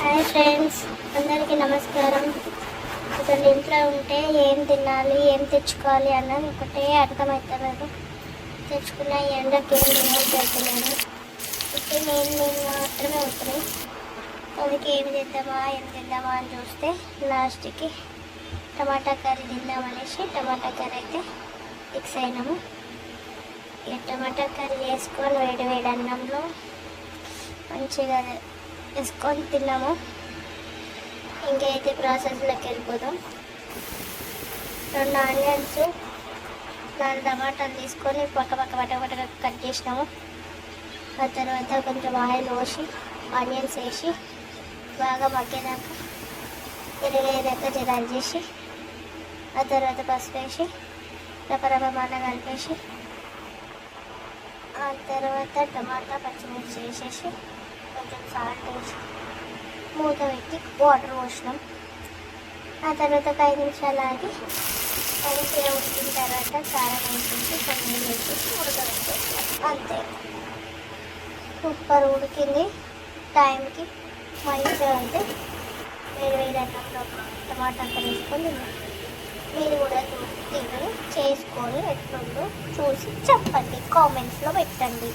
Hi friends, అందరికీ నమస్కారం. అసలు ఇంట్లో ఉంటే ఏం తినాలి, ఏం తెచ్చుకోవాలి అన్నది ఒకటే అర్థమవుతలేదు. తెచ్చుకున్న ఎండకి ఏం తినలేదు. ఇప్పుడు నేను మాత్రమే అవుతున్నాయి. అందుకే ఏం చేద్దామా అని చూస్తే లాస్ట్కి టమాటా కర్రీ తిందామనేసి టమాటా కర్రీ అయితే ఫిక్స్ అయినాము. ఇక టమాటా కర్రీ వేసుకొని వేడి వేడి అన్నంలో మంచిగా వేసుకొని తిన్నాము. ఇంకైతే ప్రాసెస్లోకి వెళ్ళిపోదాం. 2 ఆనియన్స్ 4 టమాటాలు తీసుకొని పక్క కట్ చేసినాము. ఆ తర్వాత కొంచెం ఆయిల్ పోసి ఆనియన్స్ వేసి బాగా మగ్గేదాకా ఎరగేదాకా జరాలు చేసి ఆ తర్వాత పసుపు వేసి రపరపమాన కలిపేసి ఆ తర్వాత టమాటా పచ్చిమిర్చి వేసేసి కొంచెం సాల్ట్ వేసి మూత పెట్టి వాటర్ పోసినాం. ఆ తర్వాత 5 నిమిషాలు ఆగి మంచిగా ఉడికిన తర్వాత కారం వేసేసి కొన్ని వేసేసి ఉడకబెట్టేసాం. అంతే, సూపర్ ఉడికింది. టైంకి మంచిగా అయితే వేడి అన్నంలో టమాటా అంతా వేసుకొని మీరు కూడా తిని చేసుకొని ఎట్లుందో చూసి చెప్పండి, కామెంట్స్లో పెట్టండి.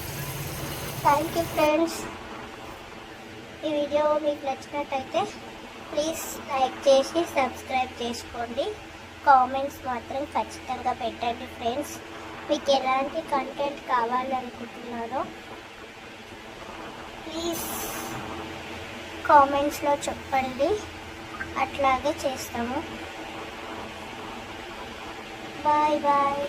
Thank you friends. ఈ వీడియో మీకు నచ్చినట్టయితే ప్లీజ్ లైక్ చేసి సబ్స్క్రైబ్ చేసుకోండి. కామెంట్స్ మాత్రం ఖచ్చితంగా పెట్టండి ఫ్రెండ్స్. మీకు ఎలాంటి కంటెంట్ కావాలనుకుంటున్నారో ప్లీజ్ కామెంట్స్లో చెప్పండి, అట్లాగే చేస్తాము. Bye bye.